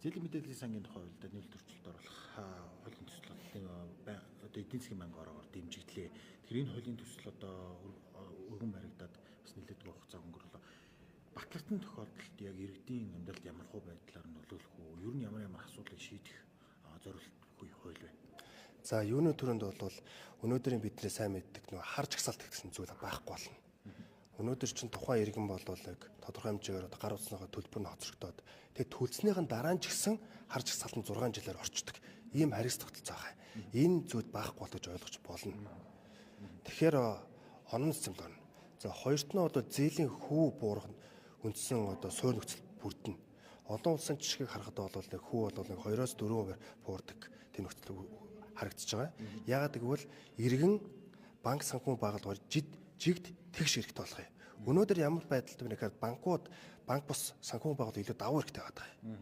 Зээлийн мэдээллийн сангийн тухай хувьд нийлбэл төрчлөлт оруулах хуулийн төсөл одоо эдийн засгийн банкаар дэмжигдлээ. Тэр энэ хуулийн төсөл одоо өргөн баригдаад бас нэлээдгүй хугацаа өнгөрлөө. Батлагдсан тохиолдолд яг иргэдийн амьдралд ямар хөө байдлаар нөлөөлөх үү? Ер нь ямар асуудлыг шийдэх зорилтгүй хууль вэ? За юуны төрөнд бол өнөөдрийн бидний сайн мэддэг нөгөө харж агсаалт гэсэн зүйл байхгүй болно. Өнөөдөр чинь тухайн иргэн бол яг тодорхой хэмжээгээр гар утасныхаа төлбөр нь хоцрогдоод тэгээд төлснийхэн дараа нь ч гэсэн харж агсаалт нь 6 жилээр орчдөг. Ийм харьяас тогтолцоо байгаа. Энэ зүйл байхгүй бол гэж ойлгож болно. Тэгэхээр онон системд орно. За хоёрт нь бол зээлийн хүү буурах үндсэн суурь нөхцөл бүрдэнэ. Олон улсын жишгийг харахад бол хүү бол 2-4 хувиар буурдаг тийм нөхцөл харагдаж байгаа. Яагаад гэвэл иргэн банк санхүү байгууллагаар жигд тэгш хэрэгтэй болох юм. Өнөөдөр ямар байдалтай вэ гэхээр банк бус санхүү байгууллага илүү давуу хэрэгтэй байдаг юм.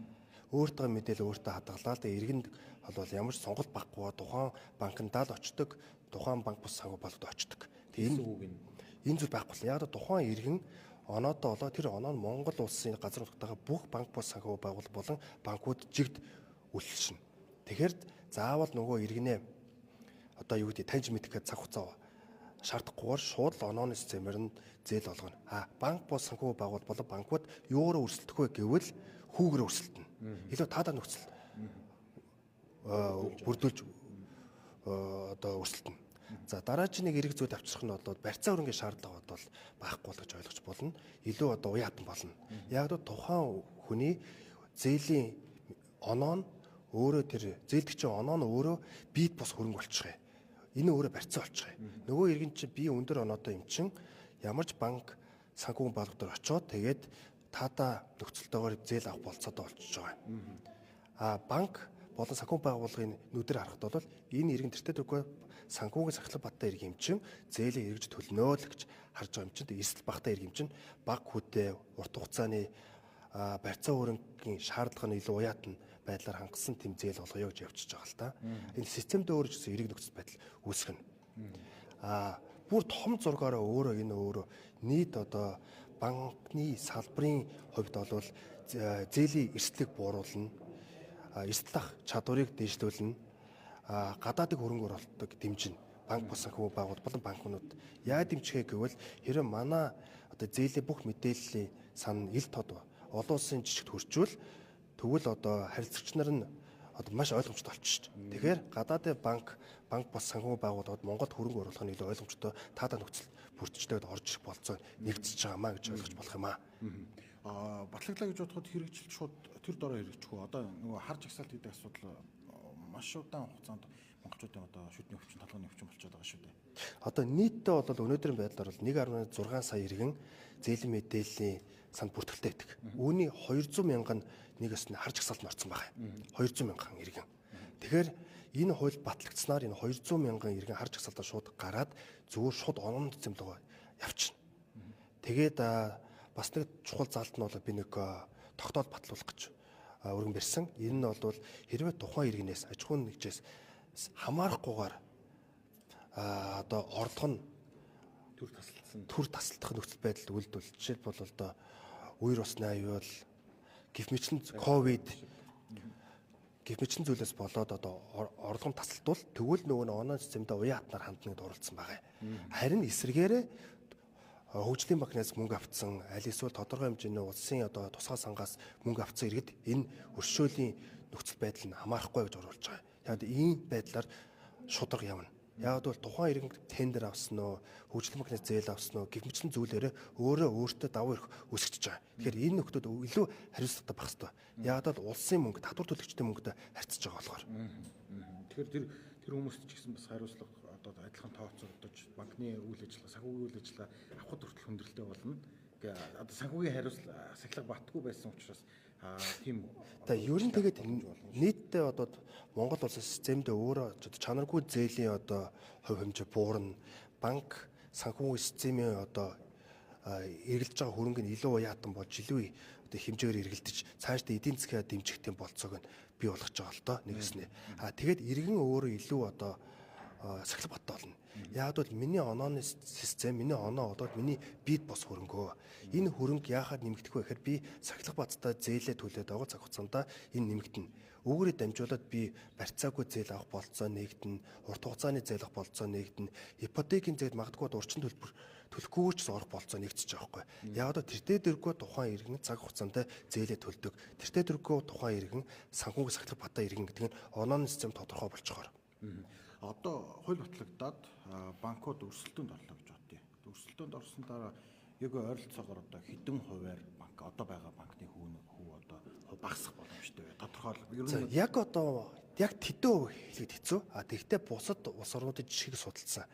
Өөртөө мэдээлэл өөртөө хадгалаа. Тэгээ иргэнд бол ямар ч сонголт баггүй тухайн банкндаа л очдог, тухайн банк бус санхүү байгууллагад очдог. Энэ зүйл байхгүй л. Яг тухайн иргэн оноодоо тэр оноо нь Монгол улсын газар нутгатайгаа бүх банк бус санхүү байгууллага болон банкуд жигд үйлчилнэ. Тэгэхээр заавал нөгөө иргэнээ таньж мэдэх цаг хугацаа шаардахгүйгээр шууд л онооны системээр нь зээл олгоно. Банк бус санхүү байгууллага болон банкуд юугаар өрсөлдөх вэ гэвэл хүүгээр өрсөлдөнө. Илүү таатай нөхцөл бүрдүүлж өрсөлдөнө. За дараагийн нэг эрэг зүйл авчрах нь бол барьцаа хөрөнгөний шаардлага бол байхгүй бол гэж ойлгож болно. Илүү уяатан болно. Яг тухайн хүний зээлийн оноо нь өөрөө тэр зээлдэгчийн оноо нь өөрөө бит бус хөрөнгө болчих юм. Энэ өөрөө барьцаа болчих юм. Нөгөө иргэн чинь би өндөр оноотой юм чин ямарч банк санхүү байгууллага дээр очиод тэгээд таатай нөхцөлтөөр зээл авах болцоод болчихж байгаа. Банк болон санхүү байгууллагын нүдээр харахад бол энэ иргэн тэртээ дөрвөө санхүүгийн сахилга баттай иргэн юм чин зээлийн эргэж төлнөө л гэж харж байгаа юм чин. Эсэл багтай иргэн чин баг хүтээ урт хугацааны барьцаа хөрөнгөний шаардлага нь илүү уяатан байдлаар хангасан тэм зээл олгоё гэж явчихж байгаа л та. Энэ системд өөр гэсэн эрэг нөхцөл байдал үүсгэнэ. Бүр том зургаараа өөрөө нийт банкны салбарын хувьд бол зээлийн эрсдлийг бууруулна. Эрсдэл ах чадварыг дэвшлүүлнэ. Гадаадын хөрөнгө оруулалтыг дэмжинэ. Банк бус санхүү байгууллага болон банкнууд яаж дэмжихээ гэвэл хэрэв манай зээлийн бүх мэдээллийн сан ил тод олон улсын жижигт хүрчүүл тэгвэл харилцагч нар нь маш ойлгомжтой болчих шүү дээ. Тэгэхээр гадаадын банк бус санхүү байгууллагад Монголд хөрөнгө оруулах нь илүү ойлгомжтой таатай нөхцөл бүрдчихлээд орж ирэх болцоо нэгдэж байгаамаа гэж ойлгож болох юм аа. Батлагдлаа гэж бодоход хэрэгжилт шууд тэр дороо хэрэгжих үү? Нөгөө харж агсаалт гэдэг асуудал маш удаан хугацаанд монголчуудын шүдний өвчин толгойн өвчин болчиход байгаа шүү дээ. Нийтдээ бол өнөөдрийн байдлаар 1.6 сая иргэн зээлийн мэдээллийн санд бүртгэлтэй байдаг. Үүний 200 мянган нэг өсний харж агсаалт орсон байгаа. 200 мянган иргэн. Тэгэхээр энэ хууль батлагдсанаар энэ 200 мянган иргэн харж агсаалтаа шууд гараад зүгээр шууд оноонд зэмлэг явчихна. Тэгээд бас нэг чухал заалт нь би нэг тогтоол батлуулах гэж өргөн барьсан. Энэ нь бол хэрвээ тухайн иргэнээс аж ахуйн нэгжээс хамаарахгүйгээр орлого нь төр тасалдах нөхцөл байдалд үйлдвэл жишээлбэл үер усны аюул гэх мэтлэн ковид гэх мэтлэн зүйлээс болоод орлого нь тасалдвал тэгвэл нөгөө оноо системдээ уяатнаар хандныг оролцсон байгаа. Харин эсвэргээрээ хөгжлийн банкнаас мөнгө авцсан аль эсвэл тодорхой хэмжээний улсын тусгай сангаас мөнгө авцсан иргэд энэ өршөөлийн нөхцөл байдал нь хамаарахгүй гэж оруулж байгаа. Яг ийм байдлаар шударга явна. Яг бол тухайн иргэн тендер авсан уу, хөгжлийн банкнаас зээл авсан уу гэх мэтлэн зүйлээрээ өөртөө давуу эрх үүсгэж байгаа. Тэгэхээр энэ нөхдүүд илүү хариуцлагатай байх хэрэгтэй. Яг бол улсын мөнгө, татвар төлөгчдийн мөнгөд харьцаж байгаа болохоор. Тэгэхээр тэр хүмүүст ч гэсэн бас хариуцлага адилхан тооцогдож банкны үйл ажиллагаа, санхүүгийн үйл ажиллагаа авахд хүртэл хүндрэлтэй болно. Санхүүгийн хариуцлага сахилга батгүй байсан учраас тийм. Ер нь тэгээд нийтдээ Монгол улсын системд өөрөө чанаргүй зээлийн хувь хэмжээ буурна. Банк санхүүгийн системийн эргэлж байгаа хөрөнгө нь илүү уяатан болж илүү хэмжээгээр эргэлдэж цаашдаа эдийн засгаа дэмжих тийм болцоог нь бий болгож байгаа л доо нэгэснэ. Тэгээд иргэн өөрөө илүү сахилга баттай болно. Яг бол миний онооны систем, миний оноо болоод миний бид бос хөрөнгөө. Энэ хөрөнгө яахад нэмэгдэх вэ гэхээр би сахилга баттай зээлээ төлөөд байгаа цаг хугацаанд энэ нэмэгдэнэ. Үүгээрээ дамжуулаад би барьцаагүй зээл авах болцоо нэгдэнэ, урт хугацааны зээл авах болцоо нэгдэнэ, ипотекийн зээл магадгүй урчин төлбөр төлөхгүйгээр ч орох болцоо нэгдэж байгаа байхгүй. Яг одоо тэртээ дэргөө тухайн иргэн цаг хугацаанд зээлээ төлдөг. Тэртээ дэргөө тухайн иргэн санхүүгийн сахилга баттай иргэн гэдэг нь онооны систем тодорхой болчихоор. Одоо хууль батлагдаад банкуд өрсөлдөөнд орлоо гэж бодъё. Өрсөлдөөнд орсон дараа яг ойролцоогоор одоо хэдэн хувиар банк одоо байгаа банкны хүү одоо багасах боломжтой вэ? Тодорхойлол. Яг одоо яг тэдэн хувь хэлэхэд хэцүү. Тэгэхдээ бусад улс орнуудын жишгийг судалсан.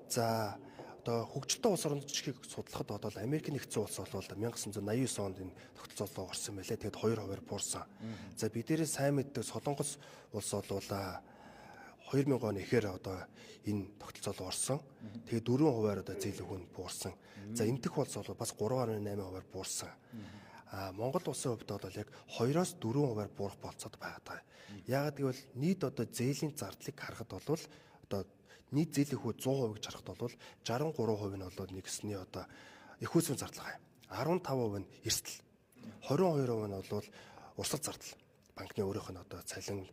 За одоо хөгжилтэй улс орнуудын жишгийг судлахад одоо Америк нэгдсэн улс бол 1989 онд энэ тогтолцоолоо орсон байлээ. Тэгэд 2 хувиар буурсан. За бидээрээ сайн мэддэг Солонгос улс бол 2000 оны эхээр одоо энэ тогтолцоолоо орсон. Тэгээд 4 хувиар одоо зээл өгөн буурсан. За эмтэх улс бол бас 3.8 хувиар буурсан. Монгол улсын хувьд бол яг 2-оос 4 хувиар буурах болцоод байгаа. Яагаад гэвэл нийт одоо зээлийн зардлыг харахад бол одоо нийт зээлийн хүү 100% гэж харахад бол 63% нь бол нэгсний одоо их үүсвэн зардлага. 15% нь эрсдэл. 22% нь бол урсгал зардал. Банкны өөрийнх нь одоо цалин,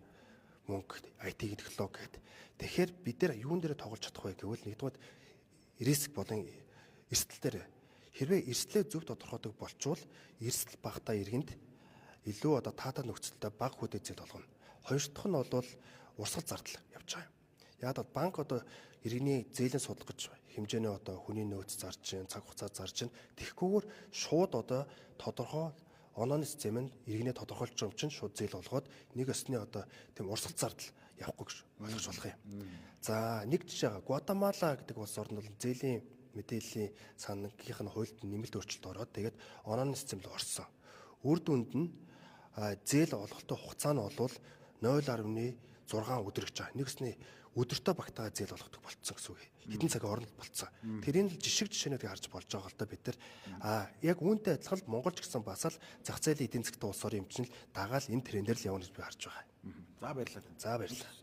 мөнгө, IT технологи гэдэг. Тэгэхээр бид нэр юун дээр тоглож чадах вэ гэвэл нэгдүгээр риск болон эрсдэл дээр хэрвээ эрсдлээ зөв тодорхойдог болчвол эрсдэл багтаа иргэнд илүү одоо таатай нөхцөлтэй бага хүлээж зээл болгоно. Хоёр дахь нь бол урсгал зардал явж байгаа юм. Яг бол банк одоо иргэний зээлийн судлах гэж хэмжээний одоо хүний нөөц зарж чинь, цаг хугацаа зарж чинь тэгхгүйгээр шууд одоо тодорхой онооны систем нь иргэний тодорхойлж байгаа юм чинь шууд зээл болгоод нэг өсний одоо тийм урсгал зардал явахгүй гэж ойлгож болох юм. За нэг жишээ Гватемала гэдэг улс орнд бол зээлийн мэдээллийн санхүүгийн хуульд нэмэлт өөрчлөлт ороод тэгээд онооны систем рүү орсон. Үр дүнд нь зээл олголтын хугацаа нь бол 0.6 өдөр гэж байгаа. Нэгсний өдөртөө багтаага зээл олгодог болцсон гэсэн үг. Хэдэн цагийн хооронд болцсон. Тэрийн жишгээнүүдийг харж болж байгаа л да бид нар. Яг үүнтэй адилхан Монгол ч гэсэн бас л зах зээлийн эдийн засгийн улс орны эмчнэл дагаал энэ трендээр л явна гэж би харж байгаа. За баярлалаа. За баярлалаа.